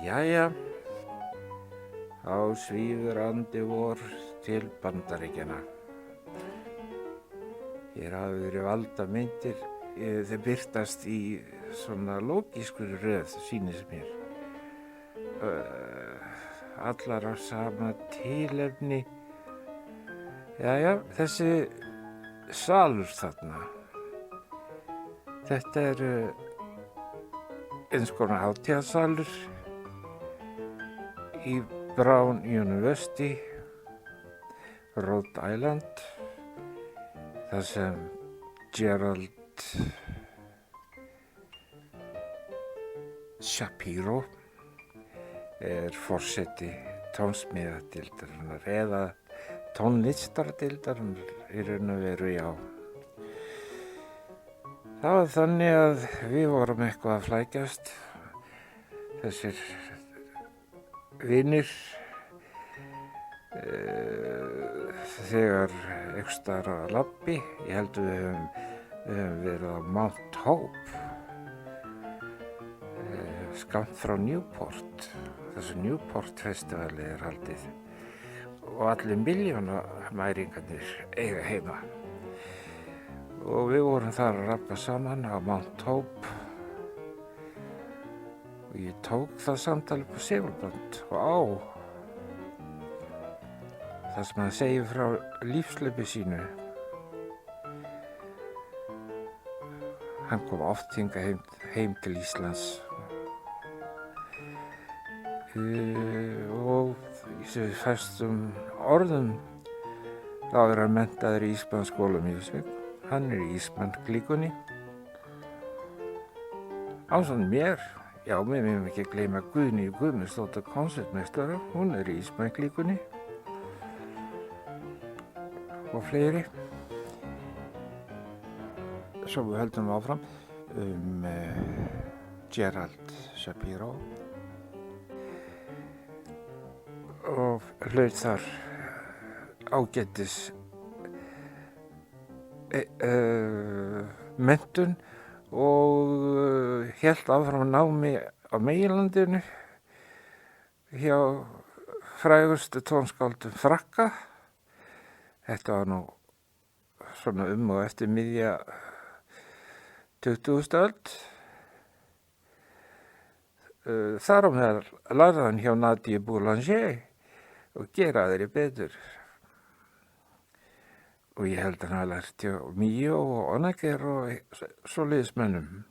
Jæja, þá svífur andi vor til Bandaríkjanna. Hér hafa verið valdamyndir, þeir birtast í svona lógískur röð, sýnist mér. Allar á sama tilefni. Jæja, þessi salur þarna. Þetta er eins konar hátíðasalur í Brown University, Rhode Island, þar sem Gerald Shapiro er forseti tónsmíðadeildarinnar eða tónlistardeildarinnar í raun og veru, já. Það var þannig að við vorum eitthvað að flækjast, þessir vinir, þegar ekstar á labbi. Ég held við höfum verið á Mount Hope, skammt frá Newport. Þessu Newport festivali er haldið og allir milljónamæringarnir eiga heima. Og við vorum þar að rabba saman á Mount Hope og ég tók það samtali på segulband og á það sem hann segir frá lífslaupi sínu. Hann kom oft hingað heim til Íslands og í þessu fæstum orðum þá er hann menntaður í Íslandsskóla Mývatnsvík. Hann er í Ísmann-klíkunni. Ásamt mér, já, við megum ekki gleyma Guðný Guðmundsdóttur konsertmeistara, hún er í Ísmann-klíkunni og fleiri. Svo við höldum áfram Gerald Shapiro og hlaut þar ágætis menntun og hélt áfram námi á meginlandinu hjá frægustu tónskáldum Frakka. Þetta var nú svona og eftir miðja 20. öld. Þar á meðal lærði hann hjá Nadia Boulanger og gera þeirri betur. Og ég held að hann hafi lært hjá Míó og Onager og svoleiðismönnum.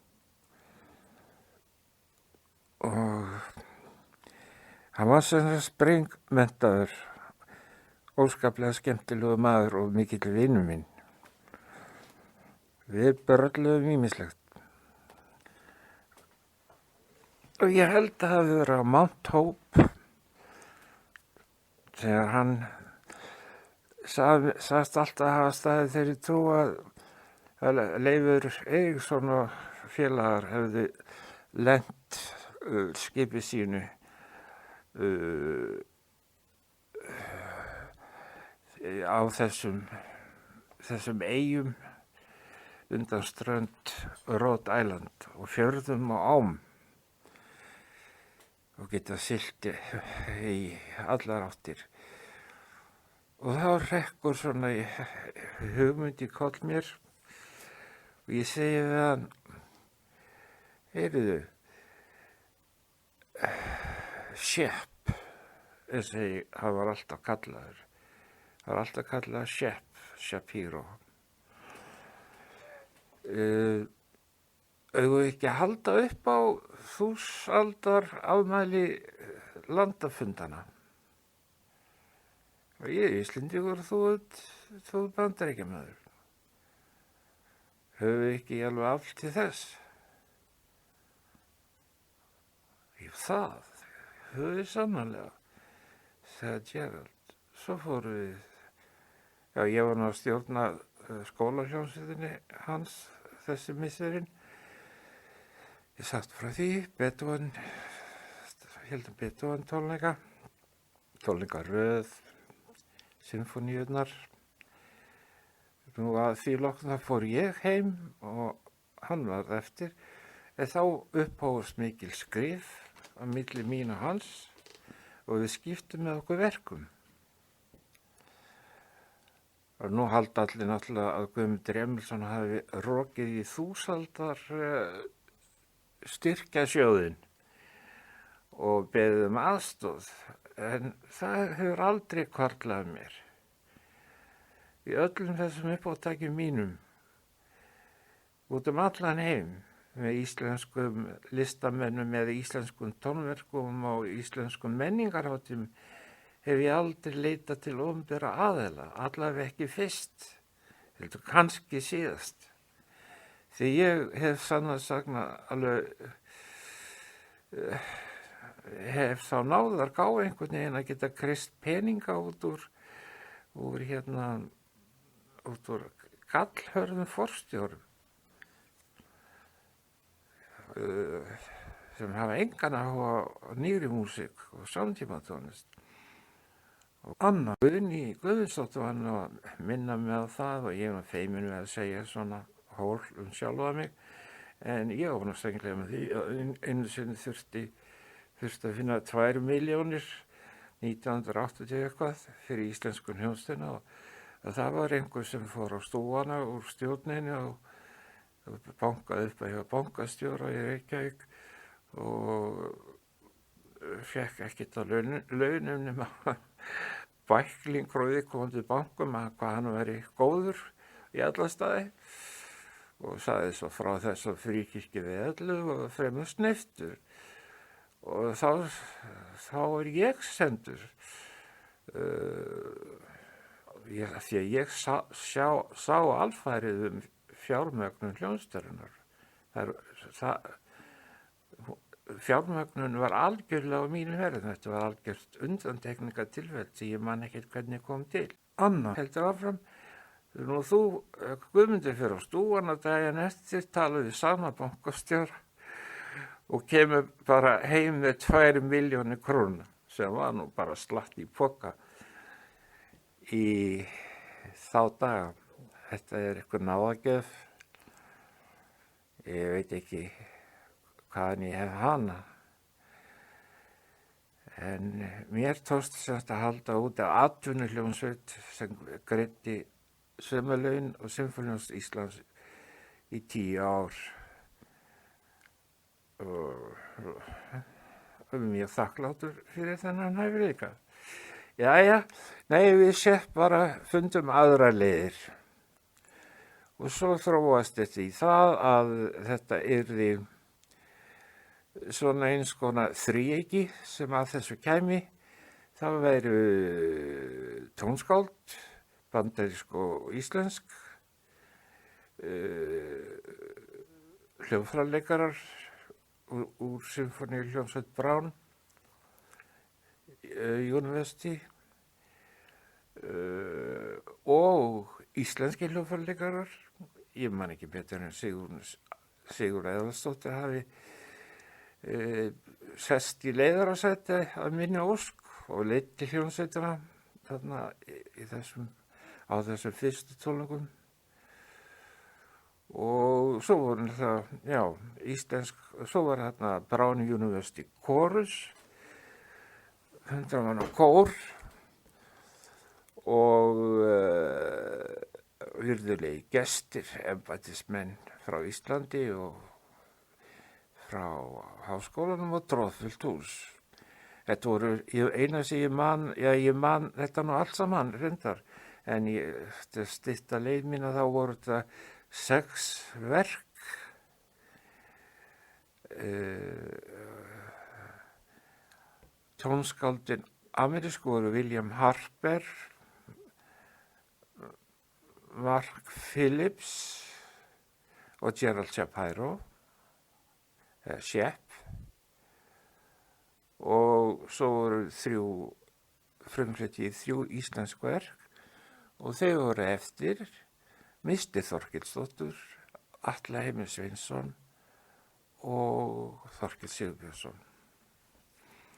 Og hann var sem sprengmenntaður, óskaplega skemmtilegu maður og mikill vinur minn. Við brölluðum ýmislegt. Og ég held að það hafi verið á Mount Hope þegar hann sagðist alltaf að hafa staðið þeirri trú að Leifur Eiríksson og félagar hefðu lent skipi sínu á þessum eyjum undan strönd Rhode Island og fjörðum og ám og geta siglt í allar áttir. Og þá hrekkur svona hugmynd í koll mér og ég segi við hann, heyrðu, Shep, hann var alltaf kallaður, Shapiro. Eigum við ekki að halda upp á 1000 aldar afmæli landafundana? Og ég er Íslendingur og þú Bandaríkjamaður. Höfum við ekki alveg afl til þess? Jú, það höfum við sannarlega, sagði Gerald. Svo fórum við, já, ég var nú að stjórna skólahljómsveitinni hans þessi misserinn. Ég sagt frá því, heldum Beethoven tónleika röð, symfóníurnar. Nú að því lokna fór ég heim og hann var eftir. En þá upphófust mikil skrif á milli mín og hans og við skiptum með okkur verkum. Og nú halda allir náttúrulega að Guðmundur Emilsson hafi rokið í þúsaldar styrkjasjóðinn og beðið um aðstoð, en það hefur aldrei hvarflað mér. Í öllum þessum uppátækjum mínum, út allan heim, með íslenskum listamennum eða íslenskum tónverkum og íslenskum menningarhátíðum, hef ég aldrei leitað til opinberra aðila, allavega ekki fyrst, heldur kannski síðast. Því ég hef sannast alveg hef þá náðar gá einhvern veginn að geta krist peninga út úr gallhörðum forstjórum sem hafa engan áhuga á nýrri músík og samtímatónlist. Og Anna Guðný Guðmundsdóttir var nú að minna mig á það og ég var feimin við að segja svona hól sjálfa mig, en ég var nú strengilega með því að einu sinni þurfti að finna 2 milljónir 1980 eitthvað fyrir íslenskun hljómsveituna og það var einhver sem fór á stúfana úr stjórninni og bankaði upp að hjá bankastjóra í Reykjavík og fékk ekkert á launum nema bækling frá viðkomandi bankum að hvað hann væri góður í alla staði og sagði svo frá þess að fríkirkju við öllu og fremur sneyftur. Og þá ég sendur, því að ég sá alfærið fjármögnun hljómsveitarinnar. Fjármögnun var algjörlega á mínu herðum, þetta var algjört undantekningatilfell sem ég man ekkert hvernig kom til. Anna heldur áfram, nú þú, Guðmundur fyrir á stúfana daginn eftir, talaði við sama bankastjóra og kemur bara heim með 2 milljónir króna sem var nú bara slatt í poka í þá daga. Þetta eitthvað náðagjöf, ég veit ekki hvaðan ég hef hana, en mér tókst semst að halda út af atvinnuhljómsveit sem greiddi sumarlaun og Sinfóníuhljómsveit Íslands í 10 ár. Og mjög þakklátur fyrir þennan hæfileika. Jæja, nei, við Sepp bara fundum aðra leiðir. Og svo þróast þetta í það að þetta yrði svona eins konar þríeyki sem að þessu kæmi. Það væru tónskáld, bandarísk og íslensk, hljóðfæraleikarar úr Sinfóníuhljómsveit Brown University og íslenski hljóðfæraleikarar. Ég man ekki betur en Sigur Eðvaldsdóttir hafi sest í leiðarasæti að minni ósk og leiddi hljómsveitina þarna á þessum fyrstu tónleikum. Og svo voru það, íslensk, svo var þarna Brown University Chorus, 100 manna kór og virðulegi gestir, embættismenn frá Íslandi og frá háskólanum og troðfullt hús. Þetta voru eina sem ég man þetta nú allt saman reyndar, en þetta stytta leið mín að þá voru þetta 6 verk, tónskáldin amerísku voru William Harper, Mark Phillips og Gerald Shapiro, Shepp, og svo voru 3 frumflutt 3 íslensk verk og þau voru eftir Misti Þorkelsdóttur, Atla Heimir Sveinsson og Þorkell Sigurbjörnsson.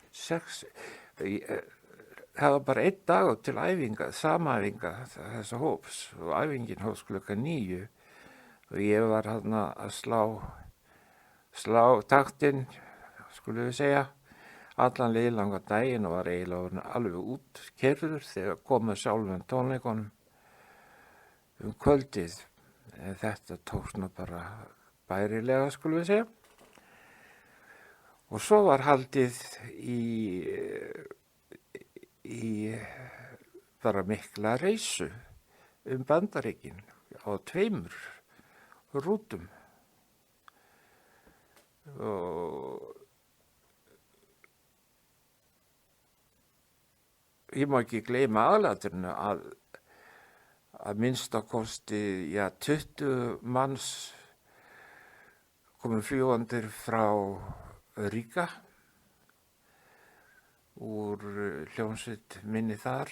6, það var bara 1 dagur til æfinga, samæfinga þessa hóps og æfingin hófst klukkan 9 og ég var þarna að slá taktinn, skulum við segja, allan liðlanga daginn og var eiginlega orðinn alveg útkeyrður þegar komið sjálfum tónleikunum kvöldið. En þetta tókst nú bara bærilega, skulum við segja. Og svo var haldið í bara mikla reisu Bandaríkin á 2 rútum. Og ég má ekki gleyma aðalatrinu að minnsta kosti 20 manns komu fljúgandir frá Ríga úr hljómsveit minni þar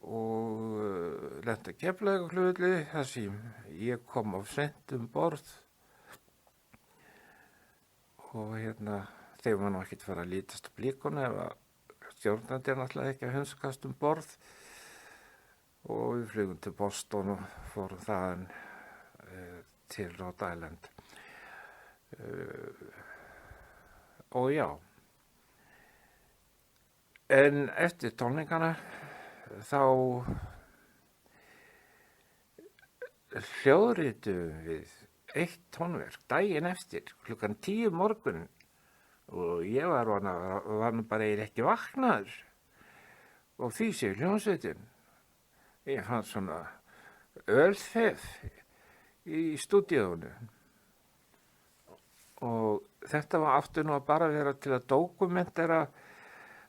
og lenti á Keflavíkurflugvelli þar sem ég kom of seint borð og þeir var nú ekkert fara að lítast á blíkuna ef að stjórnandi náttúrulega ekki að hunskast borð og við flugum til Boston og fórum þaðan til Rhode Island. Og já, en eftir tónleikana þá hljóðritum við 1 tónverk daginn eftir klukkan 10 morgun og ég var nú bara ekki vaknaður og því sé hljómsveitin. Ég fann svona ölþef í stúdíónu og þetta var aftur nú að bara vera til að dokumentera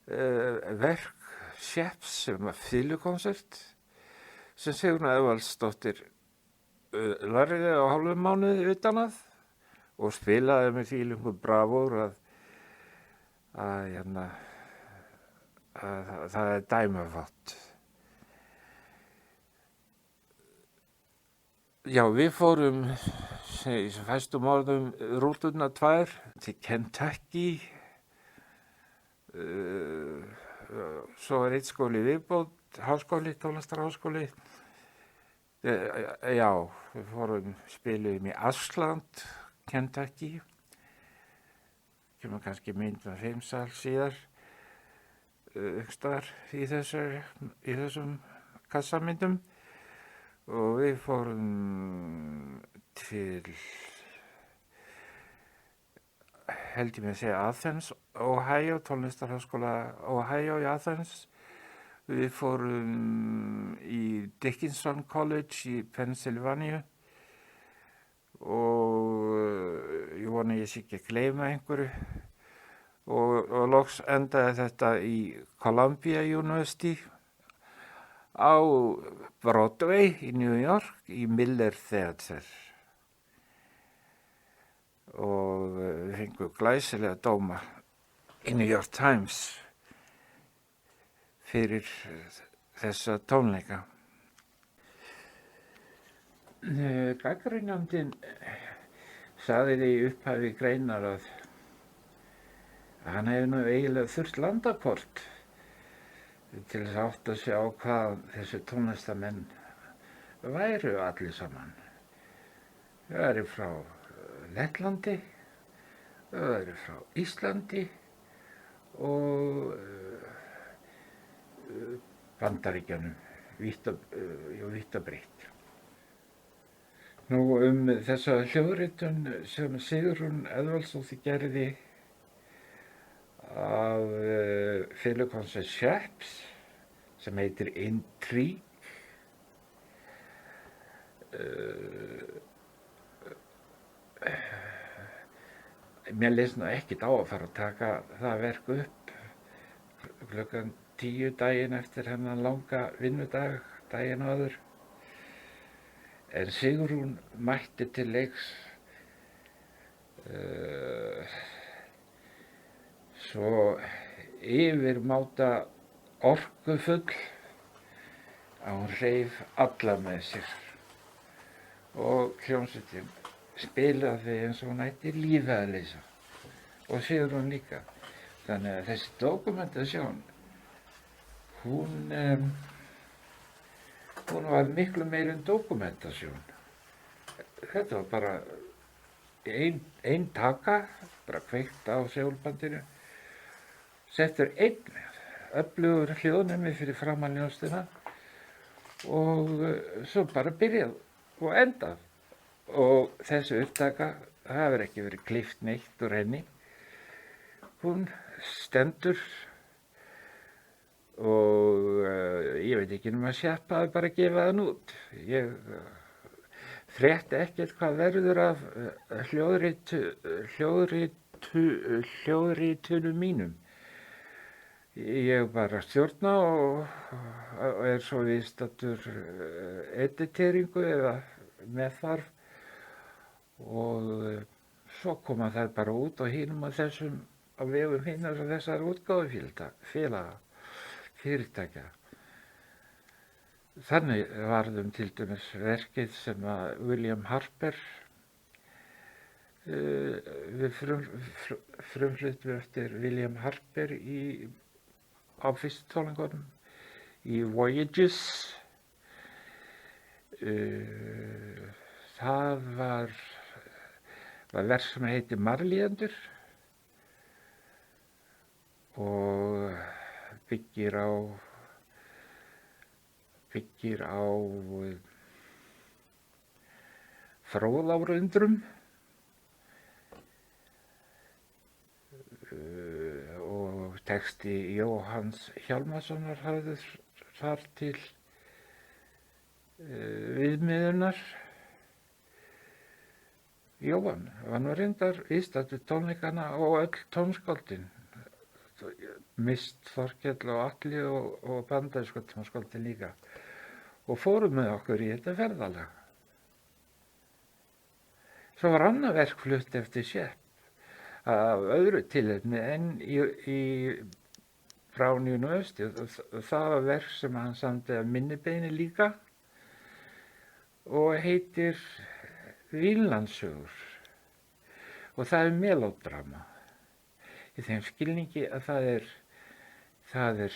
verk Sheps sem var fiðlukonsert sem Sigrún Eðvaldsdóttir lærði á hálfum mánuði utan að og spilaði með þvílíkum bravúr að það er dæmafátt. Já, við fórum í fæstum orðum rúturnar 2 til Kentucky. Svo var 1 skóli viðbót, háskóli, tónlistarháskóli. Já, við spiluðum í Ashland, Kentucky. Kemur kannski mynd með 5 sal síðar, einhverstaðar í þessum kassamyndum. Og við fórum til, held ég með að segja Athens, Ohio, tónlistarháskóla Ohio í Athens. Við fórum í Dickinson College í Pennsylvania og ég vona ég sé ekki að gleyma einhverju. Og loks endaði þetta í Columbia University á Broadway í New York í Miller Theatre og við fengum glæsilega dóma í New York Times fyrir þessa tónleika. Gagnrýnandinn sagði í upphafi greinar að hann hefði nú eiginlega þurft landakort til þess að átta sig á hvað þessi tónlistamenn væru allir saman. Þau væru frá Lettlandi, þau væru frá Íslandi og Bandaríkjunum, vítt og breitt. Nú þessa hljóðritun sem Sigrún Eðvaldsdóttir gerði af fiðlukonsert Sheps sem heitir Intrigue. Mér leist nú ekkert á að fara að taka það verk upp klukkan 10 daginn eftir hennan langa vinnudag daginn áður. En Sigrún mætti til leiks svo yfirmáta orkufull að hún hreif alla með sér og hljómsveitin spilaði eins og hún ætti lífið að leysa og Sigrún líka. Þannig að þessi dokumentasjón hún var miklu meira en dokumentasjón. Þetta var bara ein taka, bara kveikt á segulbandinu, settur einn öflugur hljóðnemi fyrir framan ljónstina og svo bara byrjað og endað. Og þessi upptaka, það hefur ekki verið klippt neitt úr henni. Hún stendur og ég veit ekki um að sjappaði bara að gefa þann út. Ég frétti ekkert hvað verður af hljóðritunum mínum. Ég bara stjórna og er svo viðstaddur editeringu eða meðþarf og svo koma þær bara út og hinum að þessum á vegum hinnar og þessar útgáfufélaga, fyrirtækja. Þannig varðum til dæmis verkið sem að William Harper við frumfluttum eftir William Harper á fyrstu tónleikunum í Voyages. Það var verk sem heitir Marlíendur og byggir á fróðárundrum og texti Jóhanns Hjálmarssonar hafður þar til viðmiðunar. Jóhann var nú reyndar viðstaddur tónleikana og öll tónskáldin, Mist, Þorkell og Atli og bandarísku tónskáldin líka, og fórum með okkur í þetta ferðalag. Svo var annað verk flutt eftir Shepp af öðru tilefni en frá University. Það var verk sem hann samdi af minnibeini líka og heitir Vínlandssögur og það er melódrama í þeim skilningi að það er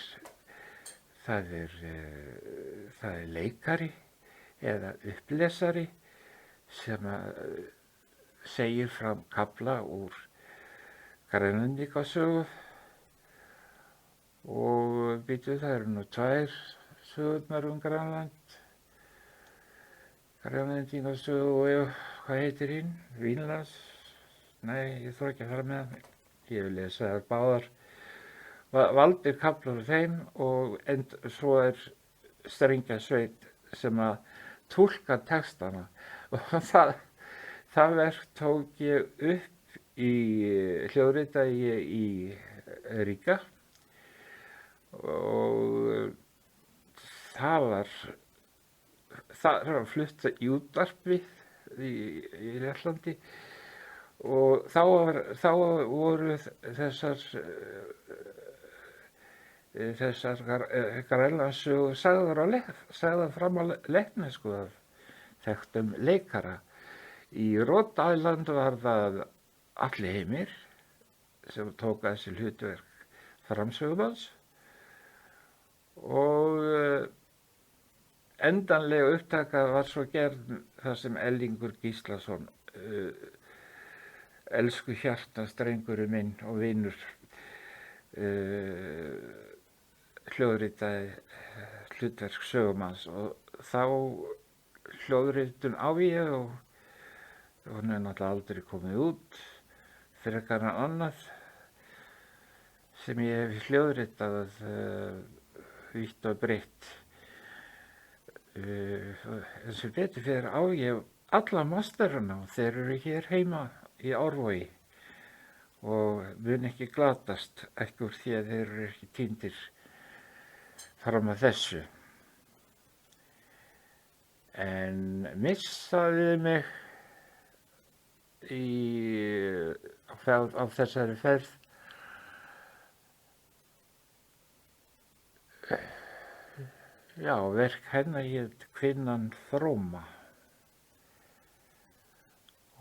leikari eða upplesari sem segir fram kafla úr Grænlendingasögu og það eru nú 2 sögurnar Grænland, Grænlendingasögu og hvað heitir hinn? Vínlands? Nei, ég þarf ekki að fara með það. Ég vil lesa þær báðar. Valdir kaflar úr þeim og svo er strengjasveit sem að túlka textana. Og það verk tók ég upp í hljóðrita í Ríga og það var flutt í útvarpi í Lettlandi og þá voru þessar Grænlandssögur sagðar fram á lettnesku af þekktum leikara. Í Rhode Island var það Atli Heimir sem tók að þessi hlutverk framsögumanns og endanlega upptaka var svo gerð þar sem Ellingur Gíslason, elsku hjartastrengurum minn og vinur, hljóðritaði hlutverk sögumanns og þá hljóðritun á ég og hún er náttúrulega aldrei komið út frekar en annað sem ég hef hljóðritað vítt og breytt. En sem betur fyrir á ég alla masterana og þeir eru hér heima í Árvogi og mun ekki glatast ekki úr því að þeir eru ekki týndir fram að þessu. En missaði mig á þessari ferð verk hennar hét Kvinnan fróma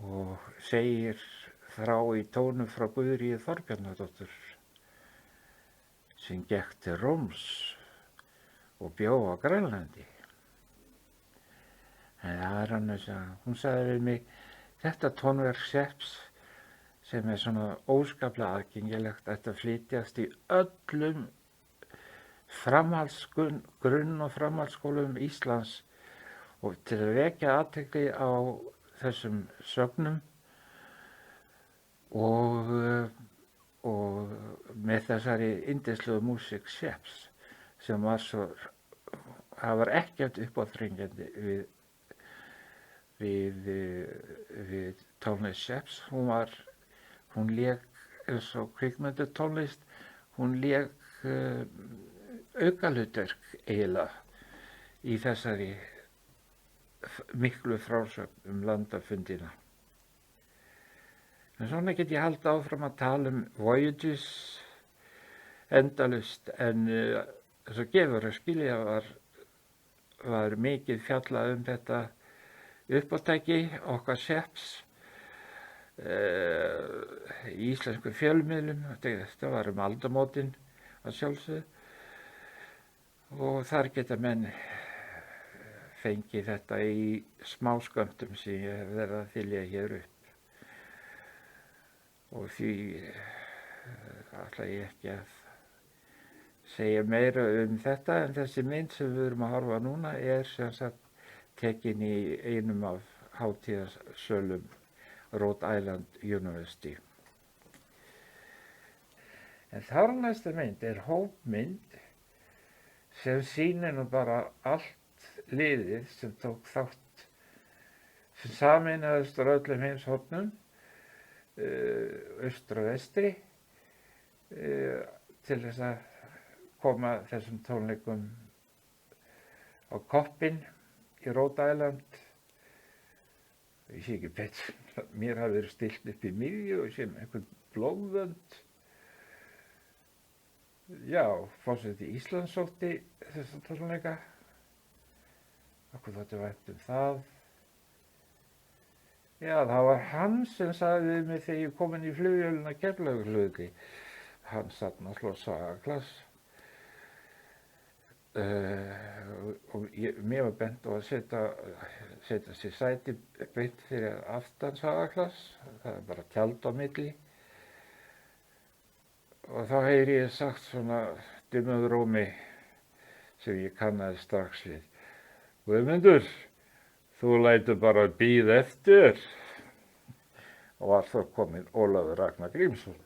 og segir frá í tónum frá Guðríði Þorbjarnardóttur sem gekk til Róms og bjó á Grænlandi. En það er annars að hún sagði við mig, Þetta tónverk Sheps sem svona óskaplega aðgengilegt ætti að flytjast í öllum grunn- og framhaldsskólum Íslands og til að vekja athygli á þessum sögnum og með þessari yndislegu músík Sheps sem var það var ekkert uppáþrengjandi við tónlist Sheps. Hún lék eins og kvikmyndatónlist, hún lék aukahlutverk eiginlega í þessari miklu frásögn landafundina. En svona get ég haldið áfram að tala Voyages endalaust, en þess að gefur að skilja var mikið fjallað þetta uppátæki okkar Sheps í íslensku fjölmiðlum. Þetta var aldamótin að sjálfsögðu og þar geta menn fengið þetta í smáskömmtum sem ég hef verið að þylja hér upp. Og því ætla ég ekki að segja meira þetta, en þessi mynd sem við erum að horfa núna sem sagt tekin í einum af hátíðarsölum Rhode Island University. En þar næsta mynd hópmynd sem sýnir nú bara allt liðið sem tók þátt, sem sameinaðist á öllum heimshornum, austur og vestri, til þess að koma þessum tónleikum á koppinn í Rhode Island. Ég sé ekki betur, mér hafi verið stillt upp í miðju og sem einhvern blóðvönd. Já, forseti Íslands sótti þessa tónleika. Okkur þótti vænt það. Já, það var hann sem sagði við mig þegar ég kom inn í flugvélina Keflavíkurflugvelli. Hann satt náttúrulega sagaklass. Og mér var bent á að setja sér sæti beint fyrir aftan sagaklass. Það bara tjald á milli. Og þá heyri ég sagt svona dimmuðu rómi sem ég kannaði strax við. Guðmundur, þú lætur bara bíða eftir. Og var þá kominn Ólafur Ragnar Grímsson.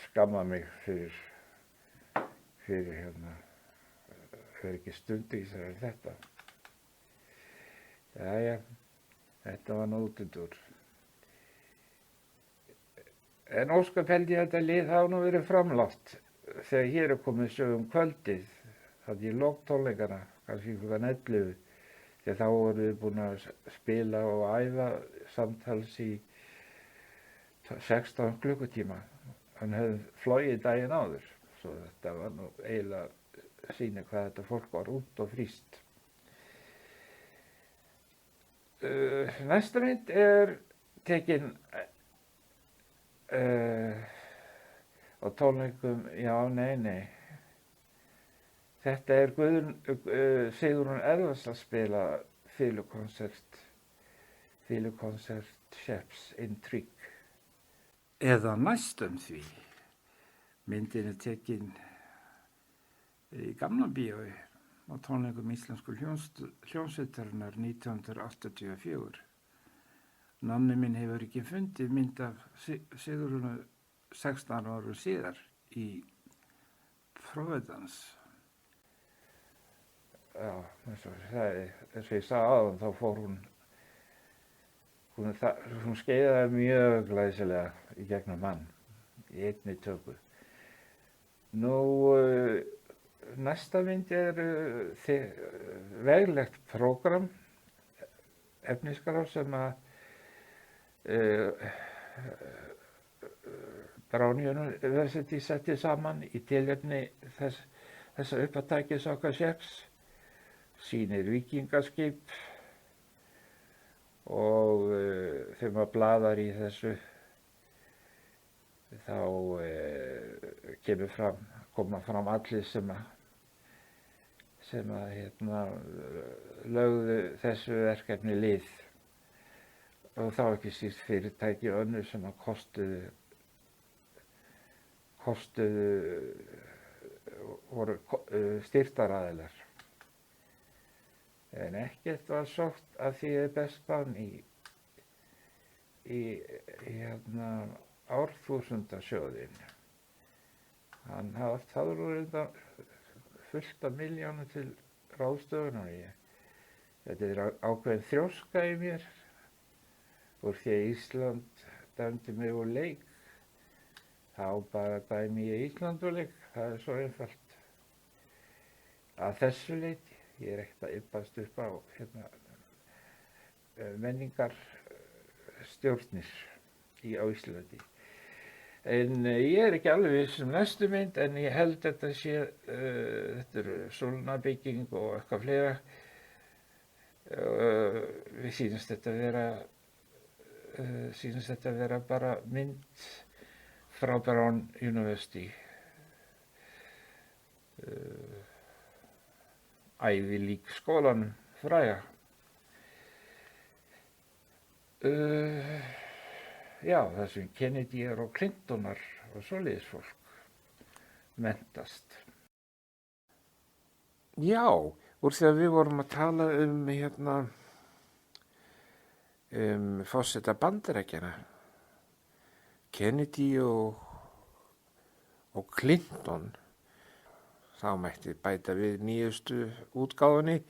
Skamma mig fyrir ekki stundvísar en þetta. Jæja, þetta var nótundur. En ósköp held ég að þetta lið hafa nú verið framlátt þegar hér komið sögum kvöldið, þannig í lok tónleikana, kannski klukkan 11, þegar þá voru við búin að spila og æfa samtals í 16 klukkutíma. Hann hefði flogið daginn áður, svo þetta var nú eiginlega sýna hvað þetta fólk var út og fríst. Næsta mynd tekin á tónleikum, nei. Þetta Sigrún Elvars að spila fiðlukonsert Sheps Intrigue. Eða næstum því. Myndin tekin í Gamla bíói á tónleikum íslensku hljómsveitarinnar 1984. Nonni minn hefur ekki fundið mynd af Sigrúnu 16 árum síðar í Providence. Já, eins og ég sagði áðan, þá fór hún skeiðaði mjög glæsilega í gegnum hann í einni töku. Nú, næsta mynd veglegt prógram, efnisgrá sem að Brown University setti saman í tilefni þessa uppátækis okkar Sheps, sýnir víkingaskip og þegar maður bladar í þessu þá koma fram allir sem lögðu þessu verkefni lið. og þá ekki síst fyrirtæki önnur sem að voru styrktaraðilar. En ekkert var sótt að því bestan í árþúsundasjóðinn. Hann hafði það voru fullt af milljónum til ráðstöfunar. Þetta er ákveðin þrjóska í mér úr því að Ísland dæmdi mig úr leik. Þá bara dæmi ég Ísland úr leik. Það er svo einfalt. Að þessu leyti, ég er ekkert að yppast upp á menningar stjórnir á Íslandi. En ég er ekki alveg viss næstu mynd, en ég held þetta sé, þetta eru Solna-bygging og eitthvað fleira. Við sýnist þetta vera bara mynd frá Brown University. Ivy League skólanum fræga. Já, það sem Kennedy og Clintonar og svoleiðis fólk menntast. Já, úr því að við vorum að tala forseta Bandaríkjanna, Kennedy og Clinton, þá mætti bæta við nýjustu útgáfunni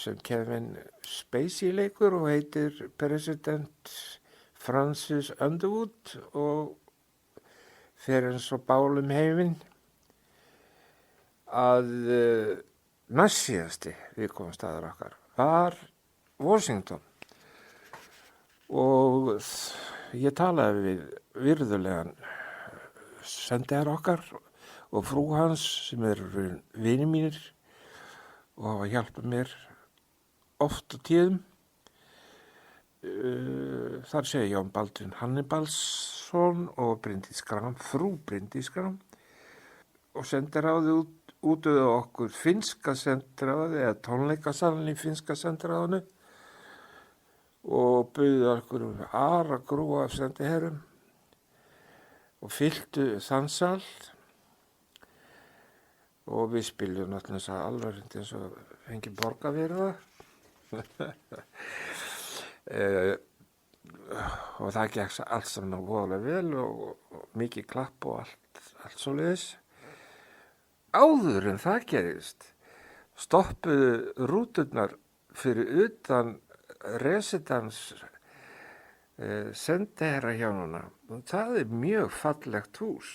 sem Kevin Spacey leikur og heitir President Francis Underwood og fer eins og bálum heiminn að næstsíðasti viðkomustaður okkar var Washington og ég talaði við virðulegan sendiherra okkar og frú hans sem eru vinir mínir og hafa hjálpað mér oft og tíðum. Þar segir Jón Baldvin Hannibalsson og Bryndís Gram, frú Bryndís Gram, og sendiráðið útöðu okkur finnska sendiráðið eða tónleikasalinn í finnska sendiráðinu og buðu okkur aragrúa af sendiherrum og fylltu þann sal og við spiljum náttúrulega alveg eins og fengi borga fyrir það. Og það gekk allt saman voðalega vel og mikið klapp og allt svoleiðis. Áður en það gerist stoppuðu rúturnar fyrir utan residens sendiherra hjónanna. Það er mjög fallegt hús.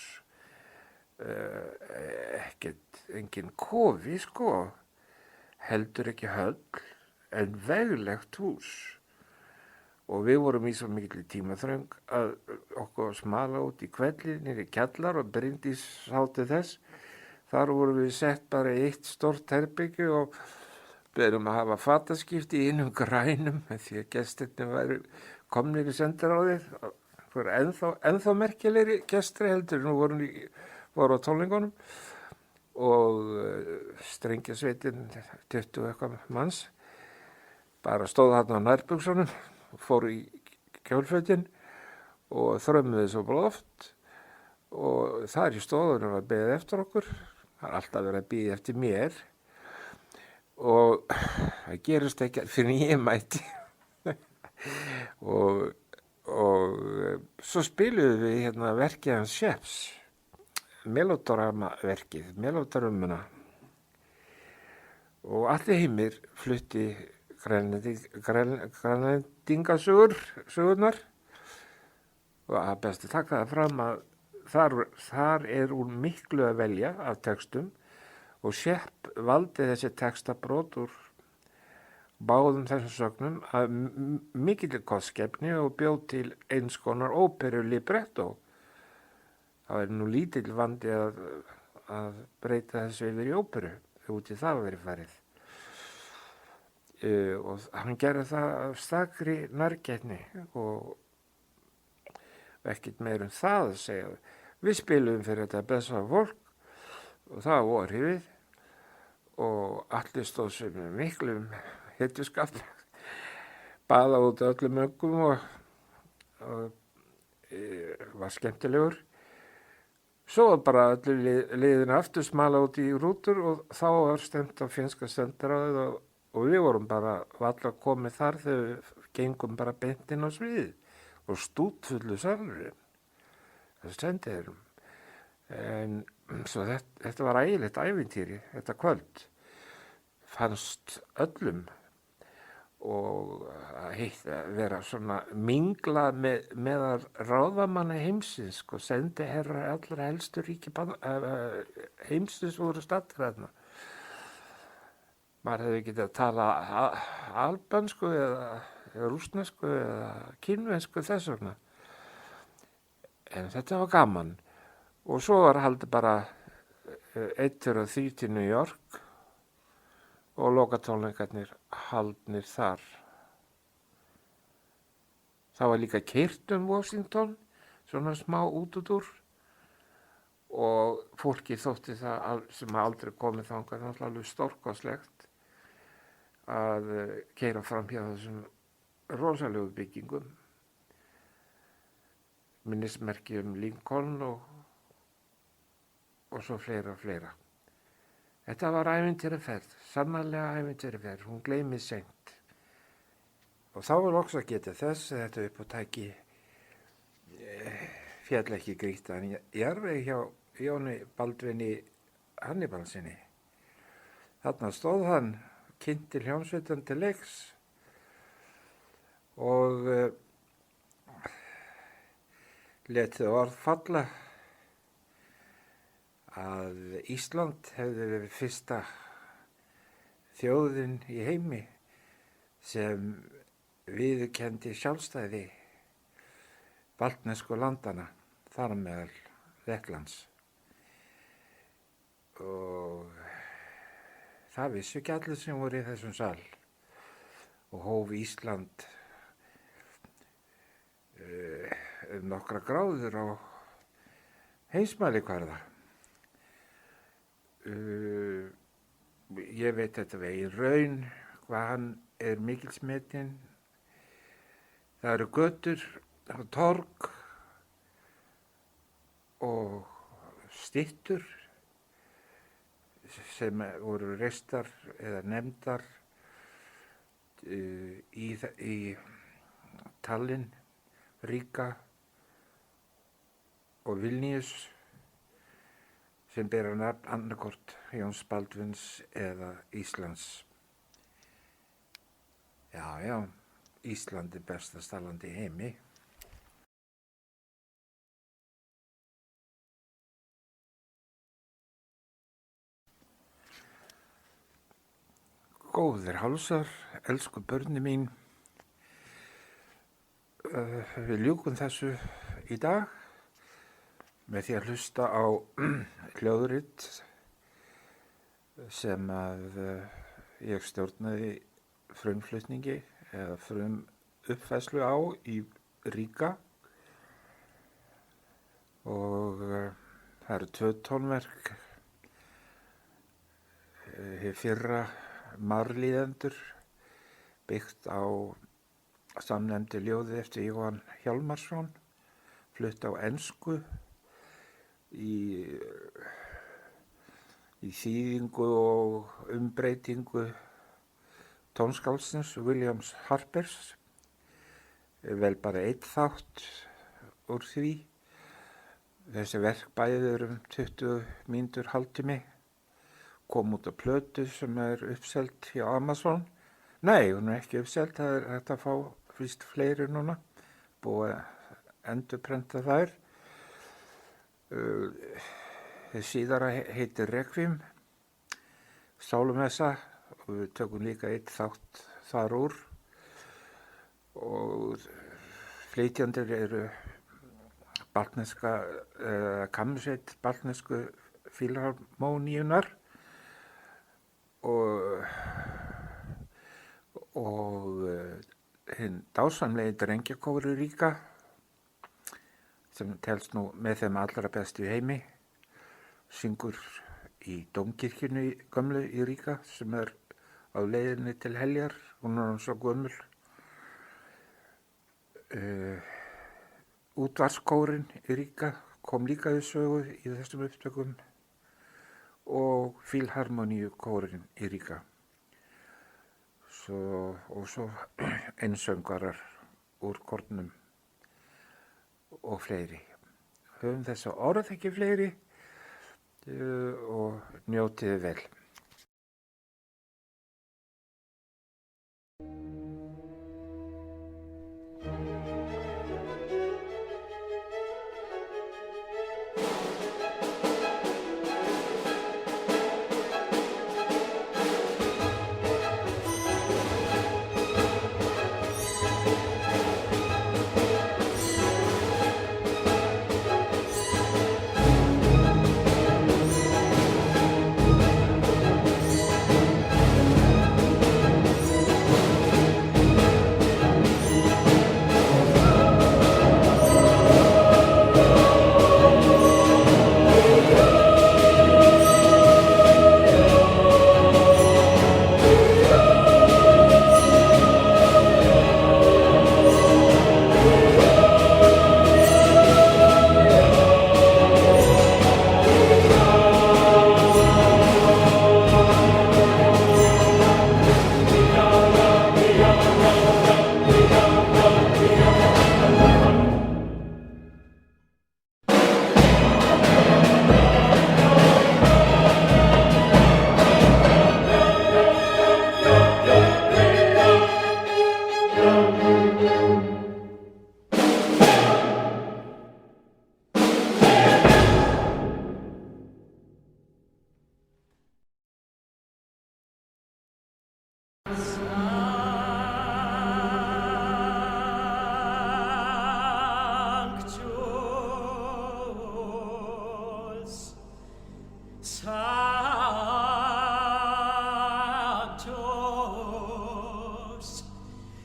Engin kofi heldur ekki höll, en veglegt hús. Og við vorum í svo mikil tímaþröng að okkur smala út í kvelli niður í kjallar og Bryndís sátu þess. Þar vorum við sett bara í eitt stórt herbergi og beðum að hafa fataskipti í einum grænum því að gestirnir væru komnir í sendiráðið. Það voru ennþá merkilegri gestir heldur nú voru á tónleikunum og strengjasveitin 20 eitthvað manns bara stóð þarna á nærbuxunum og fóru í kjólfötin og þrömmuðu svo loft og þar í stofunum var beðið eftir okkur. Það er alltaf verið að bíða eftir mér og það gerist ekki fyrir ég mæti og svo spiluðum við verkið hans Sheps, melodramaverkið, melodramuna og allir heimir flutti grænlendingasögurnar og að best að taka það fram að þar er úr miklu að velja af textum og Shepp valdi þessi textabrót úr báðum þessum sögnum að mikilli kostgæfni og bjóð til eins konar óperu libretto. Það er nú lítill vandi að breyta þessu yfir í óperu út í það verið farið. Og hann gerði það af stakri nærgætni og ekkert meir það að segja. Við spilum fyrir þetta blessaða fólk og það var hrifið og allir stóð sem miklum hetjuskap baða út öllum öngum og var skemmtilegur. Svo var bara öllu liðin aftur smala út í rútur og þá var stemt á finnska sendiráðið og við vorum bara varla komið þar þegar við gengum bara beint inn á sviðið og stútfullu salurinn, þessu sendiherrum. En svo þetta var ægilegt ævintýri, þetta kvöld, fannst öllum og að vera svona mingla meðal ráðamanna heimsins og sendiherrar allra helstu ríki heimsins voru staddir þarna. Maður hefði getað að tala albansku eða rússnesku eða kínvensku þess vegna. En þetta var gaman. Og svo var haldið bara 1-3 til New York og lokatónleikarnir haldnir þar. Það var líka keyrt Washington, svona smá útúr og fólki þótti það sem aldrei komið þangað náttúrulega stórkostlegt að keyra fram hjá þessum rosalegu byggingum, minnismerki Lincoln og svo fleira. Þetta var ævintýraferð, sannarlega ævintýraferð, hún gleymið seint. Og þá var loks að geta þess að þetta uppátæki féll ekki grýttan jarðveg hjá Jóni Baldvini Hannibalsinni. Þarna stóð hann, kynnti hljómsveitan til leiks og letið orð falla að Ísland hefði verið fyrsta þjóðin í heimi sem viðurkenndi sjálfstæði baltnesku landana, þar meðal Lettlands. Og það vissu ekki allir sem voru í þessum sal og hóf Ísland nokkra gráður á heimsmælikvarða. Ég veit þetta veginn raun, hvað hann mikilsmetinn. Það eru götur, torg og styttur sem voru reistar eða nefndar í Tallinn, Riga og Vilnius sem bera nafn annarkort Jóns Baldvins eða Íslands. Já, Ísland er bestasta land í heimi. Góðir hálsar, elsku börni mín, við ljúkum þessu í dag með því að hlusta á hljóðrit sem að ég stjórnaði frumflutningi eða uppfærslu á í Riga og það eru 2 tónverk, hið fyrra Marlíðendur, byggt á samnefndu ljóði eftir Jóhann Hjálmarsson, flutt á ensku í þýðingu og umbreytingu tónskáldsins Williams Harpers, vel bara 1 þátt úr því. Þessi verk bæði eru 20 mínútur, hálftími, kom út á plötu sem uppselt hjá Amazon. Nei, hún ekki uppselt, það hægt að fá fyrst fleiri núna, búið að endurprenta þær. Síðara heitir Requiem, Sálumessa, og við tökum líka 1 þátt þar úr og flytjandir eru baltneska kammersveit baltnesku fílharmóníunar og hinn dásamlegi drengjakóri Riga sem telst nú með þeim allra bestu í heimi, syngur í Dómkirkjunni gömlu í Riga sem á leiðinni til Heljar, hún svo gömul Útvarpskórinn í Riga kom líka við sögu í þessum upptökum og Filharmoníukórinn í Riga. Og svo einsöngvarar úr kórnum og fleiri. Höfum þessa orð ekki fleiri og njótið vel.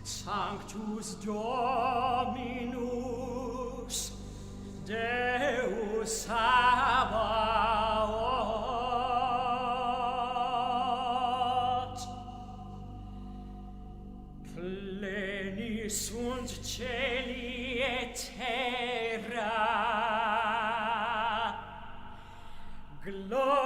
Sanctus Dominus Deus Sabaoth Pleni sunt celi et terra Gloria